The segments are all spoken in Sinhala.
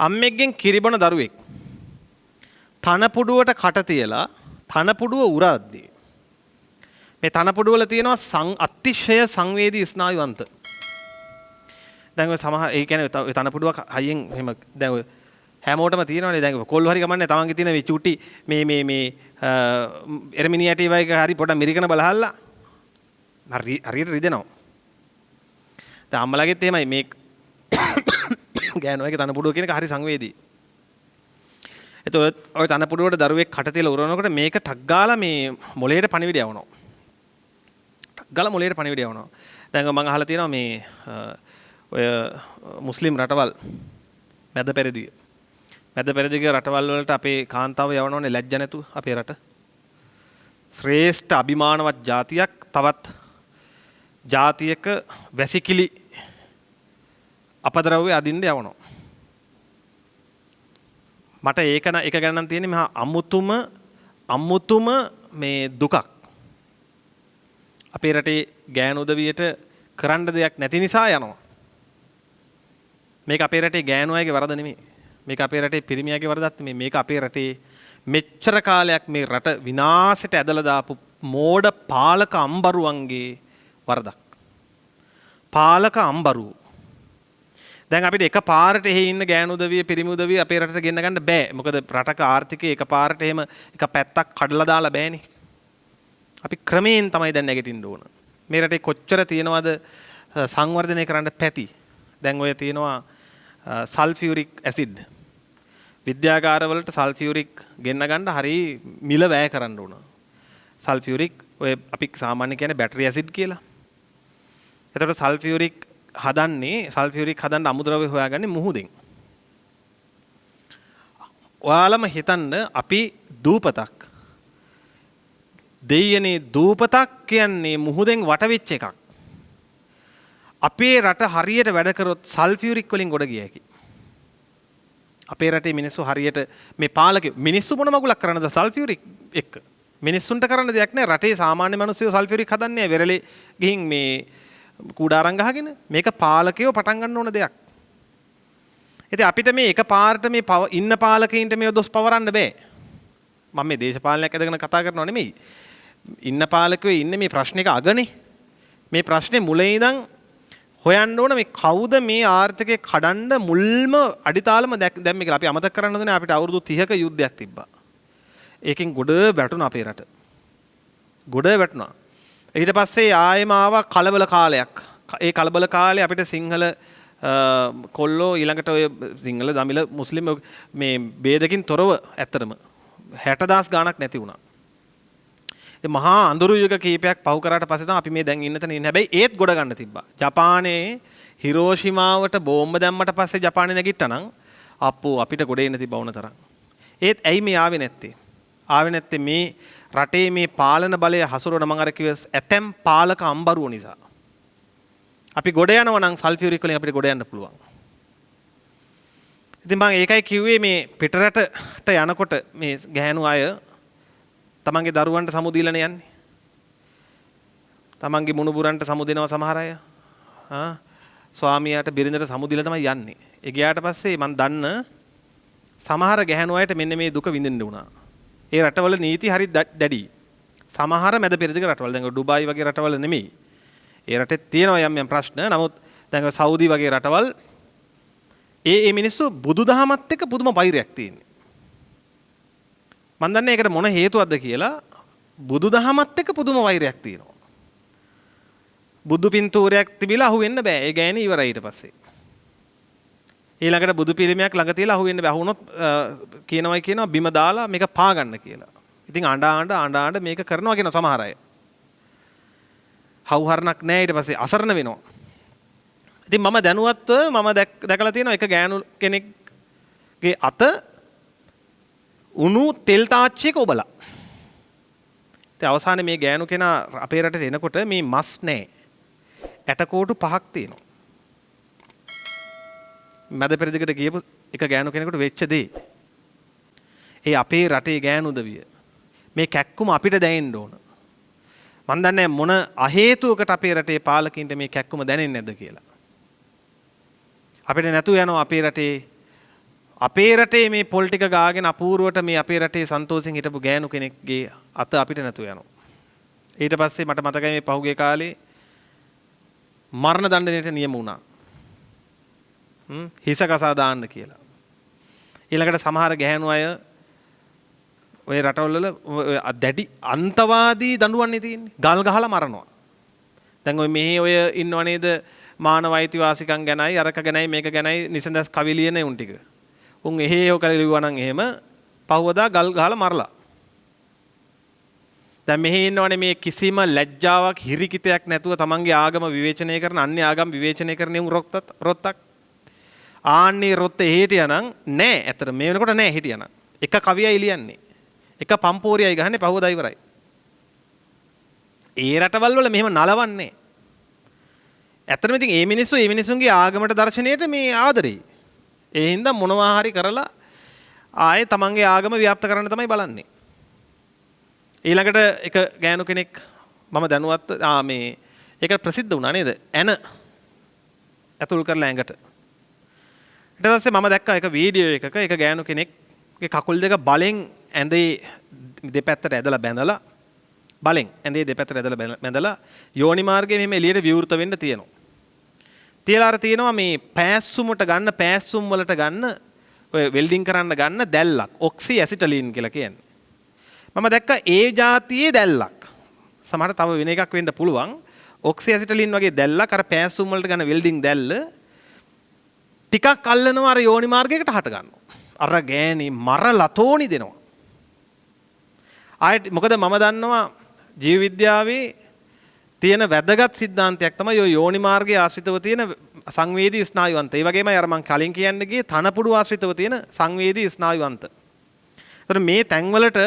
අම්මෙක්ගෙන් කිරිබොන දරුවෙක් තනපුඩුවට කට තියලා තනපුඩුව උරද්දී මේ තනපුඩුවල තියෙනවා අතිශය සංවේදී ස්නායුවන්ත. දැන් ඔය සමහර ඒ කියන්නේ තනපුඩුවක් හයියෙන් එහෙම දැන් ඔය හැමෝටම තියෙනවනේ. දැන් කොල්ල හරි ගමන්නේ තමන්ගේ තියෙන මේ චුටි මේ එර්මිනියටි වගේ හරි පොඩ මිරිකන බලහල්ලා හරියට රිදෙනවා. දැන් අම්මලාගෙත් එහෙමයි මේ ගෑනුවගේ තනපුඩුව කියන එක හරි සංවේදී. එතකොට ඔය තනපුඩුවට දරුවෙක් කට තියලා උරනකොට මේක ටක් ගාලා මේ මොළයට පණිවිඩ යවනවා. ටක් ගාලා මොළයට පණිවිඩ යවනවා. දැන් මම අහලා තියෙනවා මේ ඔය මුස්ලිම් රටවල් මැද පෙරදිග රටවල් වලට අපේ කාන්තාව යවනෝනේ ලැජ්ජ නැතුව අපේ රට. ශ්‍රේෂ්ඨ අභිමානවත් ජාතියක් තවත් ජාතියක වැසිකිලි අපද්‍රව්‍ය අදින්න යවනවා. මට ඒක ගැන නම් තියෙන්නේ මහා අමුතුම මේ දුකක්. අපේ රටේ ගෑනු උදවියට කරන්න දෙයක් නැති නිසා යනවා. මේක අපේ රටේ ගෑනු අයගේ වරද නෙමෙයි. මේක අපේ රටේ පිරිමියාගේ වරදක් නෙමෙයි. මේක අපේ රටේ මෙච්චර කාලයක් මේ රට විනාශයට ඇදලා දාපු මෝඩ පාලක අම්බරුවන්ගේ වරදක්. පාලක අම්බරුව. දැන් අපිට එක පාරට එහෙ ඉන්න ගෑනු උදවිය පිරිමි උදවිය අපේ රටට ගෙන්න ගන්න බෑ. මොකද රටක ආර්ථිකය එක පාරට එහෙම එක පැත්තක් කඩලා දාලා බෑනේ. අපි ක්‍රමයෙන් තමයි දැන් නැගිටින්න ඕන. මේ රටේ කොච්චර තියෙනවද සංවර්ධනය කරන්න පැති. දැන් ඔය තියෙනවා සල්ෆියුරික් ඇසිඩ්. විද්‍යාගාරවලට සල්ෆියුරික් ගෙන්න ගන්න හරි මිල වැය කරන්න ඕන. සල්ෆියුරික් ඔය අපි සාමාන්‍ය කියන්නේ බැටරි ඇසිඩ් කියලා. එතකොට සල්ෆියුරික් හදන්න අමුද්‍රව්‍ය හොයාගන්නේ මුහුදෙන්. ඔයාලම හිතන්න අපි දූපතක්. දෙයනේ දූපතක් කියන්නේ මුහුදෙන් වටවෙච්ච එකක්. අපේ රට හරියට වැඩ කරොත් සල්ෆියුරික් වලින් ගොඩ ගිය හැකි. අපේ රටේ මිනිස්සු හරියට මේ පාලකයෝ මිනිස්සු මොන මගුලක් කරන්නද සල්ෆියුරික් එක්ක? මිනිස්සුන්ට කරන්න දෙයක් නැහැ. රටේ සාමාන්‍ය මිනිස්සු සල්ෆියුරික් හදන්නේ වෙරළේ ගිහින් මේ කුඩාරම් ගහගෙන මේක පාලකයෝ පටන් ගන්න ඕන දෙයක්. ඉතින් අපිට මේ එක පාරට මේ ඉන්න පාලකයින්ට මේ දොස් පවරන්න බෑ. මම මේ දේශපාලනයක් ඇදගෙන කතා කරනව නෙමෙයි. ඉන්න පාලකයෝ ඉන්නේ මේ ප්‍රශ්නික අගනේ. මේ ප්‍රශ්නේ මුලින් ඉඳන් හොයන්න ඕන මේ කවුද මේ ආර්ථිකය කඩන්න මුල්ම අඩිතාලම දැම්මේ කියලා. අපි අමතක කරන්න ඕනේ අපිට අවුරුදු 30ක යුද්ධයක් තිබ්බා. ඒකෙන් ගොඩ වැටුණා අපේ රට. ගොඩ වැටුණා. ඊට පස්සේ ආයෙම ආවා කලබල කාලයක්. ඒ කලබල කාලේ අපිට සිංහල කොල්ලෝ ඊළඟට ඔය සිංහල දමිළ මුස්ලිම් මේ ભેදකින් තොරව ඇත්තටම 60000 ගාණක් නැති වුණා. ඒ මහා අඳුරු යුග කීපයක් පහු කරාට පස්සේ තමයි අපි මේ දැන් ඉන්න තැන ඉන්නේ. හැබැයි ඒත් ගොඩ ගන්න තිබ්බා. ජපානයේ හිරෝෂිමාවට බෝම්බ දැම්මට පස්සේ ජපානේ නැගිට්ටනම් අප්පෝ අපිට ගොඩ එන්න තිබ්බ වුණ තරම්. ඒත් ඇයි මේ ආවේ නැත්තේ? ආවේ නැත්තේ මේ රටේ මේ පාලන බලය හසුරවන මම අර කිව්ව ඇතැම් පාලක අම්බරුව නිසා. අපි ගොඩ යනවා නම් සල්ෆියුරික් වලින් අපිට ගොඩ යන්න පුළුවන්. ඉතින් මම ඒකයි කිව්වේ මේ පිටරටට යනකොට මේ ගැහැණු අය තමන්ගේ දරුවන්ට සමු දීලානේ යන්නේ. තමන්ගේ මුණුබුරන්ට සමු දෙනවා සමහර අය. ස්වාමියාට බිරිඳට සමු දීලා තමයි යන්නේ. ඒ ගියාට පස්සේ මම දන්න සමහර ගැහැණු අයට මෙන්න මේ දුක විඳින්න වුණා. ඒ රටවල නීති හරි දැඩි. සමහර මැද පෙරදිග රටවල දැන් ඩුබායි වගේ රටවල නෙමෙයි. ඒ රටේ තියෙනවා යම් ප්‍රශ්න. නමුත් දැන් සෞදි වගේ රටවල් ඒ මිනිස්සු බුදුදහමත් එක්ක පුදුම වෛරයක් තියෙනවා. මම දන්නේ ඒකට මොන හේතුවක්ද කියලා. බුදුදහමත් එක්ක පුදුම වෛරයක් තියෙනවා. බුදු පින්තූරයක් තිබිලා අහුවෙන්න බෑ. ඒ ගෑණි ඉවරයි ඊට පස්සේ. ඊළඟට බුදු පිළිමයක් ළඟ තියලා අහුවෙන්න බෑ. අහුනොත් කියනවා බිම දාලා මේක පා ගන්න කියලා. ඉතින් අඬ මේක කරනවා කියන සමහර අය. හවුහරණක් නැහැ ඊට පස්සේ අසරණ වෙනවා. ඉතින් මම දැනුවත්ව මම දැකලා තියෙනවා එක ගෑනු කෙනෙක්ගේ අත උණු තෙල් තාච්චියක ඔබලා. ඉතින් අවසානයේ මේ ගෑනු කෙනා අපේ රටට එනකොට මේ මස් නැහැ. ඇටකෝටු 5ක් තියෙනවා. මැද පෙරදිගට ගියපු එක ගෑනු කෙනෙකුට වෙච්ච දේ. ඒ අපේ රටේ ගෑනු උදවිය. මේ කැක්කුම අපිට දැනෙන්න ඕන. මන් දන්නේ මොන අහේතුවකට අපේ රටේ පාලකින්ට මේ කැක්කුම දැනෙන්නේ නැද්ද කියලා. අපිට නැතු යනවා අපේ රටේ අපේ රටේ මේ පොල් ටික ගාගෙන අපූර්වට මේ අපේ රටේ සන්තෝෂෙන් හිටපු ගෑනු කෙනෙක්ගේ අත අපිට නැතු යනවා. ඊට පස්සේ මට මතකයි මේ පහුගිය කාලේ මරණ දඬුවමට නියම වුණා. හිස කසා දාන්න කියලා. ඊළඟට සමහර ගැහැණු අය ඔය රටවල දැඩි අන්තවාදී දඬුවම්නේ තියෙන්නේ. ගල් ගහලා මරනවා. දැන් ඔය මෙහි ඔය ඉන්නව නේද මානව අයිතිවාසිකම් ගැනයි අරක ගැනයි මේක ගැනයි නිසඳස් කවි ලියන උන් ටික. උන් එහෙ ඔක ලිව්වා නම් එහෙම පහවදා ගල් ගහලා මරලා. දැන් මෙහි ඉන්නවනේ මේ කිසිම ලැජ්ජාවක් හිරිකිතයක් නැතුව තමන්ගේ ආගම විවේචනය කරන අන්‍ය ආගම් විවේචනය කරන උන් රොත්තක්. ආන්නේ රොත්ත එහෙට යනං නෑ. ඇත්තට මේ වෙනකොට නෑ හිටියනම්. එක කවියයි ලියන්නේ. එක පම්පෝරියයි ගහන්නේ පහවදා ඉවරයි. ඒ රටවල් වල මෙහෙම නලවන්නේ. ඇත්තටම ඉතින් මේ මිනිස්සුන්ගේ ආගමට දර්ශනයට මේ ආදරේ. ඒ හින්දා මොනවා හරි කරලා ආයේ තමන්ගේ ආගම ව්‍යාප්ත කරන්න තමයි බලන්නේ. ඊළඟට එක ගෑනු කෙනෙක් මම දැනුවත් මේ ඒක ප්‍රසිද්ධ වුණා නේද? ඇන ඇතුල් කරලා ඇඟට. ඊට පස්සේ මම දැක්කා එක වීඩියෝ එකක එක ගෑනු කෙනෙක්ගේ කකුල් දෙක බලෙන් ඇඳේ දෙපැත්තට ඇදලා බැඳලා බලෙන් ඇඳේ දෙපැත්තට ඇදලා බැඳලා යෝනි මාර්ගයේ මෙහෙම එළියට විවෘත වෙන්න තියෙනවා. තියලා අර තියෙනවා මේ පෑස්සුමට ගන්න පෑස්සුම් වලට ගන්න ඔය වෙල්ඩින් කරන්න ගන්න දැල්ලක් ඔක්සි ඇසිටලින් කියලා කියන්නේ. මම දැක්කා ඒ જાතියේ දැල්ලක්. සමහර තව වෙන එකක් වෙන්න පුළුවන්. ඔක්සි ඇසිටලින් වගේ දැල්ලක් අර පෑස්සුම් වලට ගන්න වෙල්ඩින් දැල්ල ටිකක් අල්ලනවා අර යෝනි මාර්ගයකට හට ගන්නවා. අර ගෑණි මරලා තෝණි දෙනවා. ආයෙත් මොකද මම දන්නවා ජීව විද්‍යාවේ තියෙන වැදගත් સિદ્ધාන්තයක් තමයි ඔය යෝනි මාර්ගයේ ආශ්‍රිතව තියෙන සංවේදී ස්නායුවන්ත. ඒ වගේමයි අර මම කලින් කියන්න ගියේ තනපුඩු ආශ්‍රිතව තියෙන සංවේදී ස්නායුවන්ත. ඒතර මේ තැන්වලට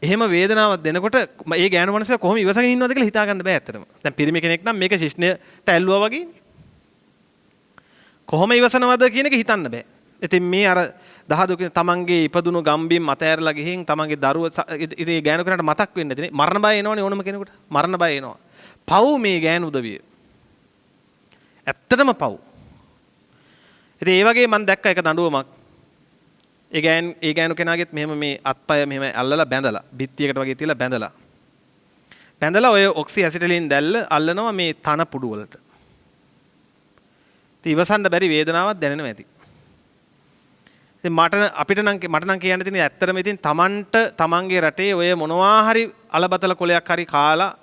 එහෙම වේදනාවක් දෙනකොට මේ ගෑනු මනුස්සයා කොහොම ඉවසගෙන ඉන්නවද කියලා හිතා ගන්න බෑ ඇත්තටම. දැන් පිරිමි කෙනෙක් නම් මේක ශිෂ්ණයට ඇල්ලුවා වගේනේ. කොහොම ඉවසනවද කියන එක හිතන්න බෑ. ඉතින් මේ අර දහදුක තමන්ගේ ඉපදුණු ගම්බිම් අතෑරලා ගිහින් තමන්ගේ දරුව ඉතින් ගෑනු කෙනාට මතක් වෙන්නේ නැතිනේ. මරණ බය එනවනේ ඕනම කෙනෙකුට. මරණ බය එනවා. පව් මේ ගෑනු උදවිය. ඇත්තටම පව්. ඉතින් ඒ වගේ මම දැක්ක එක දඬුවමක්. ඒ ගෑනු කෙනාගෙත් මෙහෙම මේ අත්පය මෙහෙම අල්ලලා බැඳලා බිත්තියකට වගේ තියලා බැඳලා ඔය ඔක්සි ඇසිටලින් දැල්ල අල්ලනවා මේ තන පුඩු වලට. ඉතින් ඉවසන්න බැරි වේදනාවක් දැනෙනවා ඇති. ඉතින් මට නම් කියන්න තියෙන්නේ ඇත්තටම ඉතින් තමන්ගේ රටේ ඔය මොනවා හරි අලබතල කොලයක් හරි කාලා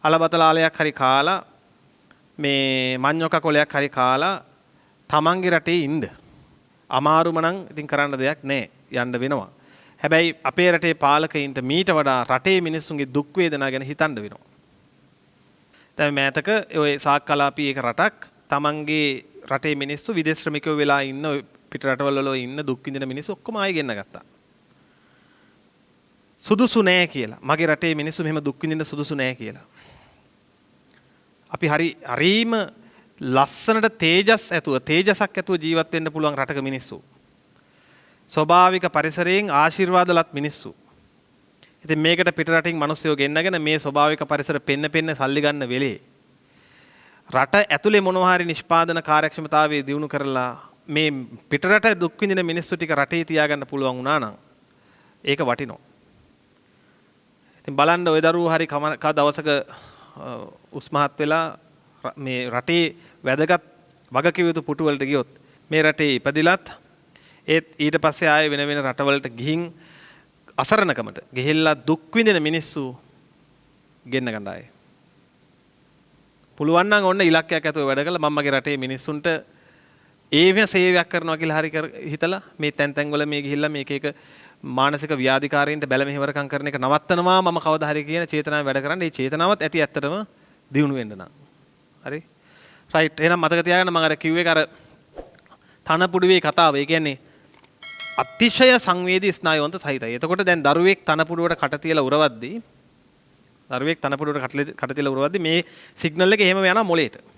අලබතලාලයක් හරි කාලා මේ මඤ්ඤොක කොලයක් හරි කාලා තමන්ගේ රටේ ඉන්න. අමාරුම නම් ඉතින් කරන්න දෙයක් නැහැ. යන්න වෙනවා. හැබැයි අපේ රටේ පාලකයින්ට මීට වඩා රටේ මිනිස්සුන්ගේ දුක් වේදනා ගැන හිතන්න වෙනවා. දැන් මෑතක ඔය සාක්කලාපී එක රටක් තමන්ගේ රටේ මිනිස්සු විදේශ ශ්‍රමිකයෝ වෙලා ඉන්න පිට රටවල වල ඉන්න දුක් විඳින මිනිස්සු ඔක්කොම ආයෙ ගෙන්න ගත්තා. සුදුසු නෑ කියලා. මගේ රටේ මිනිස්සු මෙහෙම දුක් විඳින්න සුදුසු නෑ කියලා. අපි හරීම ලස්සනට තේජසක් ඇතුව ජීවත් වෙන්න පුළුවන් රටක මිනිස්සු. ස්වභාවික පරිසරයෙන් ආශිර්වාදලත් මිනිස්සු. ඉතින් මේකට පිට රටින් මිනිස්සුયો ගෙන්නගෙන මේ ස්වභාවික පරිසර පෙන්න සල්ලි ගන්න වෙලේ රට ඇතුලේ මොනවා හරි නිෂ්පාදන කාර්යක්ෂමතාවය දියුණු කරලා මේ පිටරට දුක් විඳින මිනිස්සු ටික රටේ තියාගන්න පුළුවන් වුණා නම් ඒක වටිනවා. ඉතින් බලන්න ওই දරුවෝ හරි දවසක උස්මහත් වෙලා මේ රටේ වැදගත් වගකිව යුතු පුටු වලට ගියොත් මේ රටේ ඉපදිලත් ඊට පස්සේ ආයේ වෙන රටවලට ගිහින් අසරණකමට ගිහිල්ලා දුක් විඳින මිනිස්සු ගෙන්න ගන්න ආයේ පුළුවන් නම් ඔන්න ඉලක්කයක් ඇතුව වැඩ කළා මම්මගේ රටේ මිනිස්සුන්ට ඒව සේවයක් කරනවා කියලා හරි හිතලා මේ තැන් වල මේ ගිහිල්ලා මේක එක මානසික ව්‍යාධිකාරීන්ට බැල මෙහෙවරකම් කරන එක නවත්තනවා මම කවදා හරි කියන චේතනාවෙන් වැඩ කරන්න. ඒ චේතනාවත් ඇති ඇත්තටම දියුණු වෙන්න නම්. හරි. රයිට්. එහෙනම් මතක තියාගන්න මම අර කිව්වේ අර තනපුඩුවේ කතාව. ඒ කියන්නේ අතිශය සංවේදී ස්නායුවන්ත සහිතයි. එතකොට දැන් දරුවෙක් තනපුඩුවට කට තියලා උරවද්දී මේ සිග්නල් එක එහෙම යනවා මොලේට.